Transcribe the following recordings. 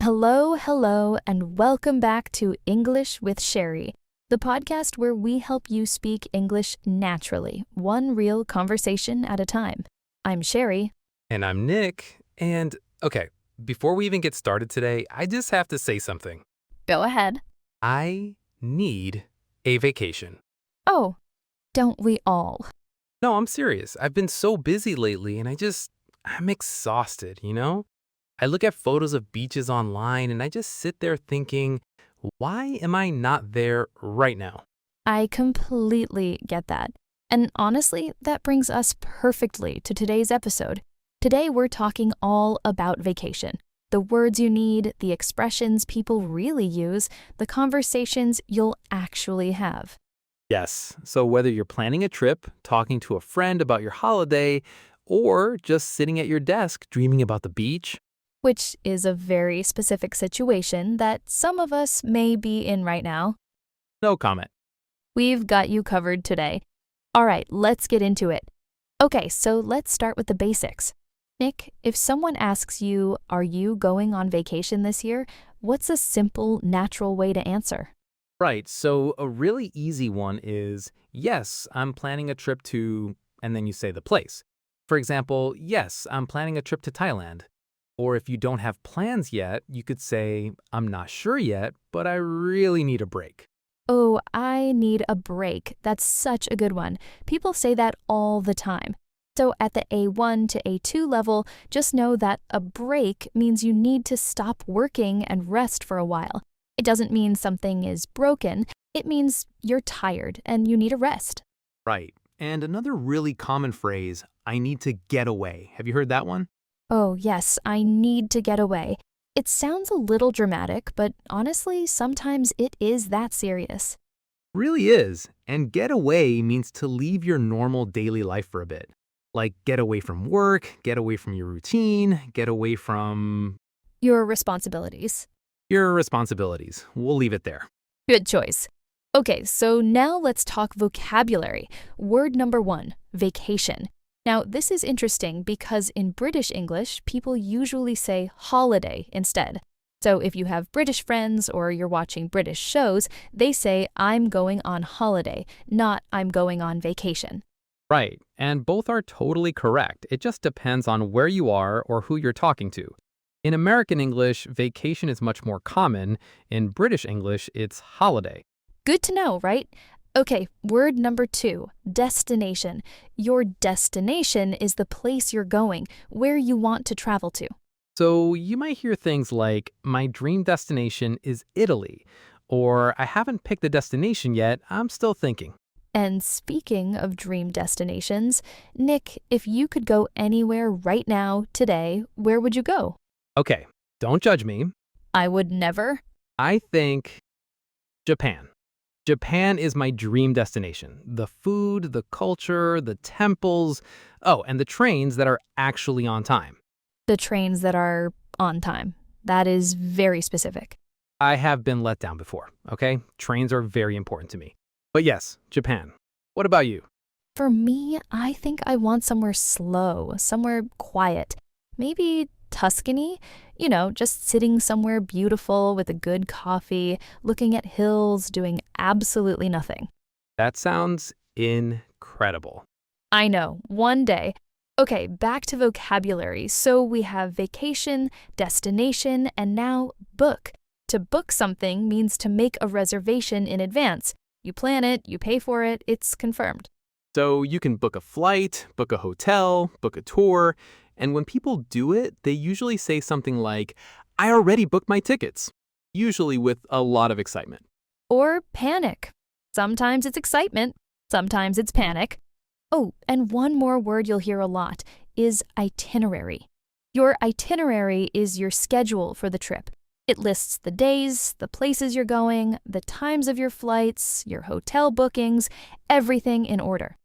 Hello, and welcome back to English with Cheri, the podcast where we help you speak English naturally, one real conversation at a time. I'm Cheri. And I'm Nick. And okay, before we even get started today, I just have to say something. Go ahead. I need a vacation. Oh, don't we all? No, I'm serious. I've been so busy lately and I'm exhausted, I look at photos of beaches online and I just sit there thinking, why am I not there right now? I completely get that. And honestly, that brings us perfectly to today's episode. Today we're talking all about vacation. The words you need, the expressions people really use, the conversations you'll actually have. Yes, so whether you're planning a trip, talking to a friend about your holiday, or just sitting at your desk dreaming about the beach, Which is a very specific situation that some of us may be in right now. no comment. We've got you covered today. All right, let's get into it. Okay, so let's start with the basics. Nick, if someone asks you, are you going on vacation this year? What's a simple, natural way to answer? Right, so a really easy one is, yes, I'm planning a trip to, and then you say the place. For example, yes, I'm planning a trip to Thailand. Or if you don't have plans yet, you could say, I'm not sure yet, but I really need a break. Oh, I need a break. That's such a good one. People say that all the time. So at the A1 to A2 level, just know that a break means you need to stop working and rest for a while. It doesn't mean something is broken. It means you're tired and you need a rest. Right, and another really common phrase, I need to get away. Have you heard that one? Oh, yes, I need to get away. It sounds a little dramatic, but honestly, sometimes it is that serious. Really is, and get away means to leave your normal daily life for a bit. Like get away from work, get away from your routine, get away from Your responsibilities. your responsibilities. We'll leave it there. Good choice. Okay, so now let's talk vocabulary. Word number 1, vacation. Now, this is interesting because in British English, people usually say holiday instead. So if you have British friends or you're watching British shows, they say, I'm going on holiday, not I'm going on vacation. Right, and both are totally correct. It just depends on where you are or who you're talking to. In American English, vacation is much more common. In British English, it's holiday. Good to know, right? Okay, word number 2, destination. Your destination is the place you're going, where you want to travel to. So you might hear things like, my dream destination is Italy, or I haven't picked a destination yet, I'm still thinking. And speaking of dream destinations, Nick, if you could go anywhere right now, today, where would you go? Okay, don't judge me. I would never. I think Japan. Japan is my dream destination. The food, the culture, the temples, and the trains that are actually on time. The trains that are on time. That is very specific. I have been let down before, okay? Trains are very important to me. But yes, Japan. What about you? For me, I think I want somewhere slow, somewhere quiet. Maybe Tuscany? Just sitting somewhere beautiful with a good coffee, looking at hills, doing absolutely nothing. That sounds incredible. I know, one day. Okay, back to vocabulary. So we have vacation, destination, and now book. To book something means to make a reservation in advance. You plan it, you pay for it, it's confirmed. So you can book a flight, book a hotel, book a tour, and when people do it, they usually say something like, I already booked my tickets, usually with a lot of excitement. Or panic. Sometimes it's excitement, sometimes it's panic. Oh, and one more word you'll hear a lot is itinerary. Your itinerary is your schedule for the trip. It lists the days, the places you're going, the times of your flights, your hotel bookings, everything in order.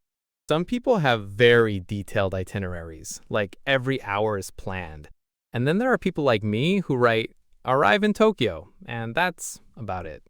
Some people have very detailed itineraries, like every hour is planned. And then there are people like me who write, arrive in Tokyo, and that's about it.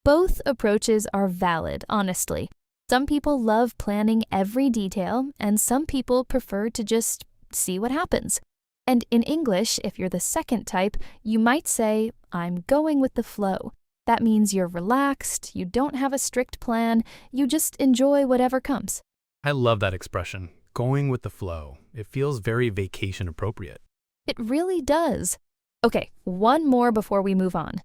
Both approaches are valid, honestly. Some people love planning every detail, and some people prefer to just see what happens. And in English, if you're the second type, you might say, I'm going with the flow. That means you're relaxed, you don't have a strict plan, you just enjoy whatever comes. I love that expression, going with the flow. It feels very vacation appropriate. It really does. Okay, one more before we move on.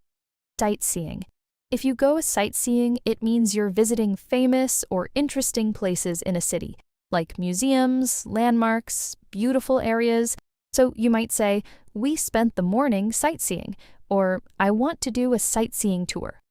Sightseeing. If you go sightseeing, it means you're visiting famous or interesting places in a city, like museums, landmarks, beautiful areas. So you might say, we spent the morning sightseeing, or I want to do a sightseeing tour.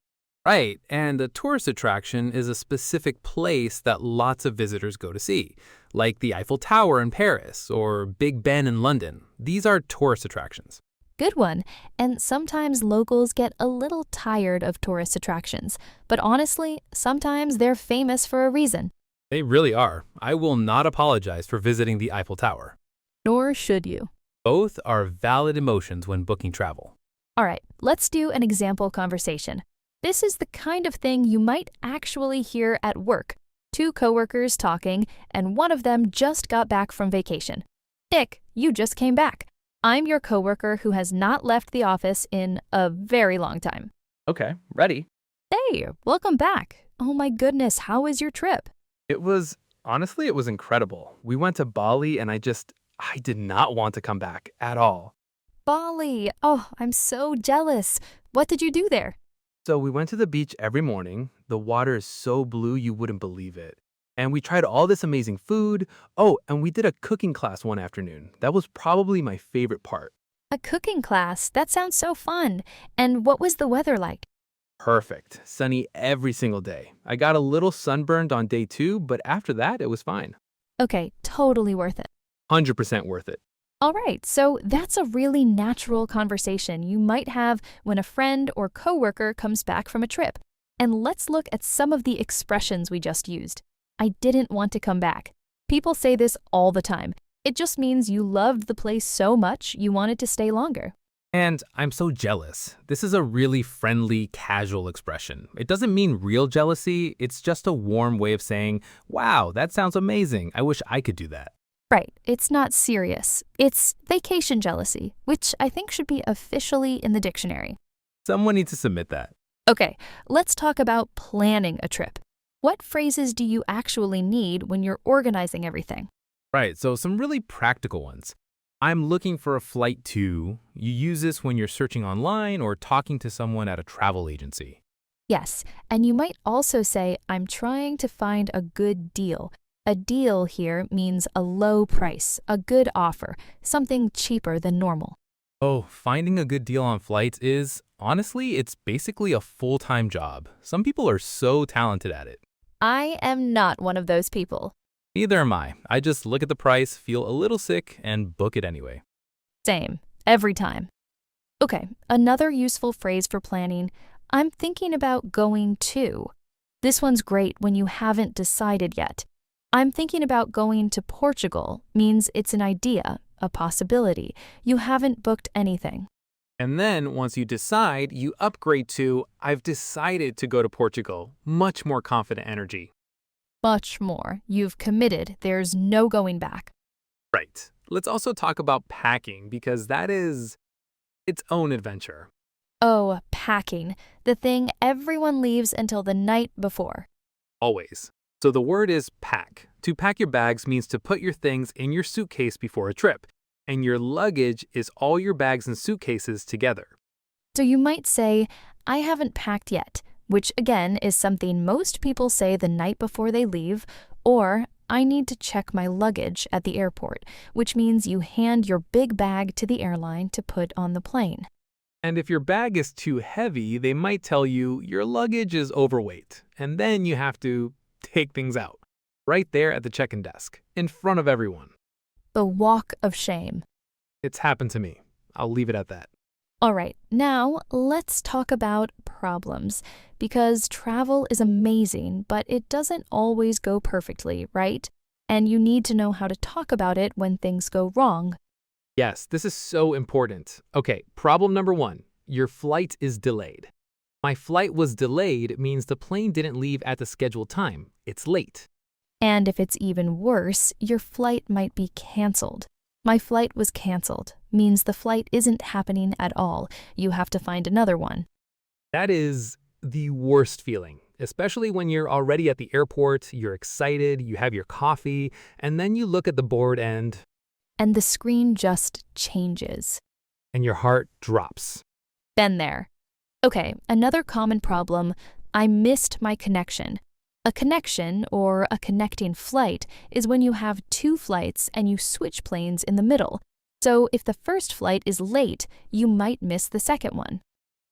Right, and a tourist attraction is a specific place that lots of visitors go to see, like the Eiffel Tower in Paris or Big Ben in London. These are tourist attractions. Good one. And sometimes locals get a little tired of tourist attractions, but honestly, sometimes they're famous for a reason. They really are. I will not apologize for visiting the Eiffel Tower. Nor should you. Both are valid emotions when booking travel. All right, let's do an example conversation. This is the kind of thing you might actually hear at work. Two coworkers talking, and one of them just got back from vacation. Nick, you just came back. I'm your coworker who has not left the office in a very long time. Okay, ready. Hey, welcome back. Oh my goodness, how was your trip? Honestly, it was incredible. We went to Bali and I did not want to come back at all. Bali. Oh, I'm so jealous. What did you do there? So we went to the beach every morning. The water is so blue you wouldn't believe it. And we tried all this amazing food. Oh, and we did a cooking class one afternoon. That was probably my favorite part. A cooking class. That sounds so fun. And what was the weather like? Perfect. Sunny every single day. I got a little sunburned on day 2, but after that, it was fine. Okay, totally worth it. 100% worth it. All right, so that's a really natural conversation you might have when a friend or coworker comes back from a trip. And let's look at some of the expressions we just used. I didn't want to come back. People say this all the time. It just means you loved the place so much you wanted to stay longer. And I'm so jealous. This is a really friendly, casual expression. It doesn't mean real jealousy. It's just a warm way of saying, wow, that sounds amazing. I wish I could do that. Right, it's not serious. It's vacation jealousy, which I think should be officially in the dictionary. Someone needs to submit that. Okay, let's talk about planning a trip. What phrases do you actually need when you're organizing everything? Right, so some really practical ones. I'm looking for a flight to. You use this when you're searching online or talking to someone at a travel agency. Yes, and you might also say, I'm trying to find a good deal. A deal here means a low price, a good offer, something cheaper than normal. Oh, finding a good deal on flights is, honestly, it's basically a full-time job. Some people are so talented at it. I am not one of those people. Neither am I. I just look at the price, feel a little sick, and book it anyway. Same, every time. Okay, another useful phrase for planning, I'm thinking about going to. This one's great when you haven't decided yet. I'm thinking about going to Portugal means it's an idea, a possibility. You haven't booked anything. And then, once you decide, you upgrade to, I've decided to go to Portugal. Much more confident energy. Much more. You've committed. There's no going back. Right. Let's also talk about packing because that is its own adventure. Oh, packing. The thing everyone leaves until the night before. Always. So the word is pack. To pack your bags means to put your things in your suitcase before a trip. And your luggage is all your bags and suitcases together. So you might say, I haven't packed yet, which again is something most people say the night before they leave, or I need to check my luggage at the airport, which means you hand your big bag to the airline to put on the plane. And if your bag is too heavy, they might tell you your luggage is overweight, and then you have to take things out, right there at the check-in desk, in front of everyone. The walk of shame. It's happened to me. I'll leave it at that. All right, now let's talk about problems, because travel is amazing, but it doesn't always go perfectly, right? And you need to know how to talk about it when things go wrong. Yes, this is so important. Okay, problem number 1. Your flight is delayed. My flight was delayed means the plane didn't leave at the scheduled time. It's late. And if it's even worse, your flight might be canceled. My flight was canceled means the flight isn't happening at all. You have to find another one. That is the worst feeling, especially when you're already at the airport, you're excited, you have your coffee, and then you look at the board And the screen just changes. and your heart drops. Been there. Okay, another common problem, I missed my connection. A connection, or a connecting flight, is when you have two flights and you switch planes in the middle. So if the first flight is late, you might miss the second one.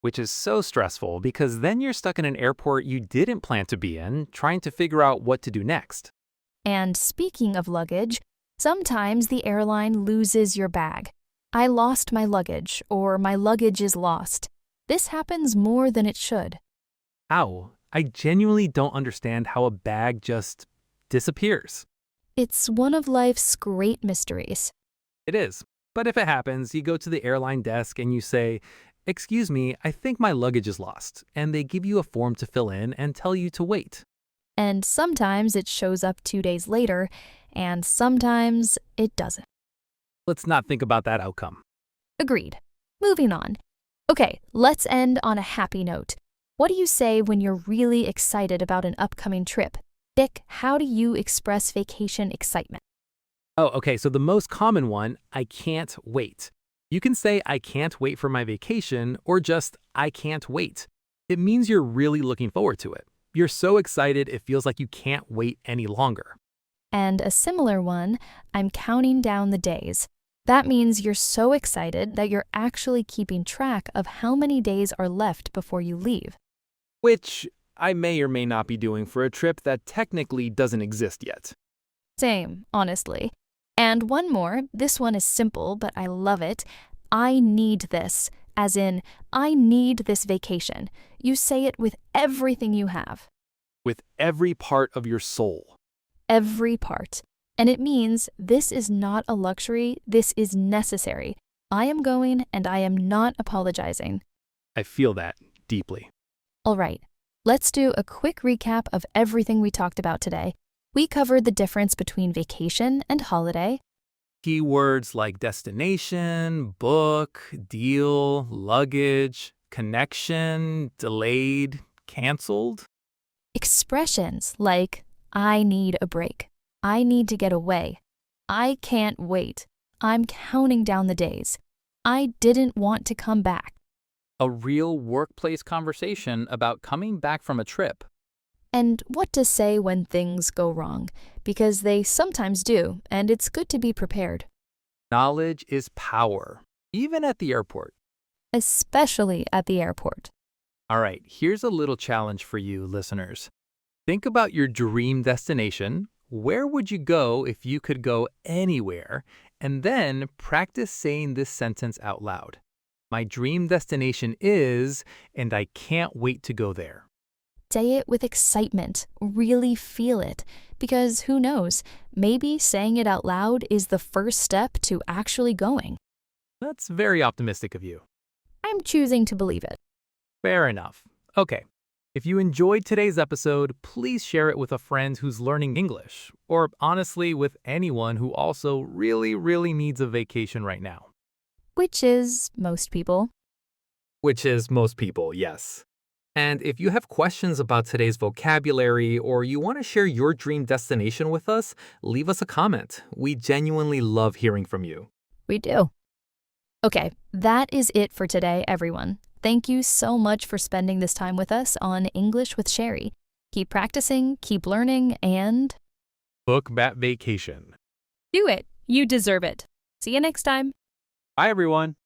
Which is so stressful because then you're stuck in an airport you didn't plan to be in, trying to figure out what to do next. And speaking of luggage, sometimes the airline loses your bag. I lost my luggage, or my luggage is lost. This happens more than it should. Ow, I genuinely don't understand how a bag just disappears. It's one of life's great mysteries. It is. But if it happens, you go to the airline desk and you say, "Excuse me, I think my luggage is lost," and they give you a form to fill in and tell you to wait. And sometimes it shows up 2 days later, and sometimes it doesn't. Let's not think about that outcome. Agreed. Moving on. Okay, let's end on a happy note. What do you say when you're really excited about an upcoming trip? Dick, how do you express vacation excitement? Oh, okay, so the most common one, I can't wait. You can say I can't wait for my vacation or just I can't wait. It means you're really looking forward to it. You're so excited it feels like you can't wait any longer. And a similar one, I'm counting down the days. That means you're so excited that you're actually keeping track of how many days are left before you leave. Which I may or may not be doing for a trip that technically doesn't exist yet. Same, honestly. And one more, this one is simple, but I love it. I need this, as in, I need this vacation. You say it with everything you have. With every part of your soul. Every part. And it means this is not a luxury, this is necessary. I am going and I am not apologizing. I feel that deeply. All right, let's do a quick recap of everything we talked about today. We covered the difference between vacation and holiday. Keywords like destination, book, deal, luggage, connection, delayed, canceled. Expressions like, I need a break. I need to get away. I can't wait. I'm counting down the days. I didn't want to come back. A real workplace conversation about coming back from a trip. And what to say when things go wrong, because they sometimes do, and it's good to be prepared. Knowledge is power, even at the airport. Especially at the airport. All right, here's a little challenge for you, listeners. Think about your dream destination. Where would you go if you could go anywhere? And then practice saying this sentence out loud. My dream destination is, and I can't wait to go there. Say it with excitement, really feel it, because who knows, maybe saying it out loud is the first step to actually going. That's very optimistic of you. I'm choosing to believe it. Fair enough. Okay. If you enjoyed today's episode, please share it with a friend who's learning English, or honestly, with anyone who also really needs a vacation right now. Which is most people. Which is most people, yes. And if you have questions about today's vocabulary or you want to share your dream destination with us, leave us a comment. We genuinely love hearing from you. We do. Okay, that is it for today, everyone. Thank you so much for spending this time with us on English with Cheri. Keep practicing, keep learning, and Book that vacation. do it. You deserve it. See you next time. Bye, everyone.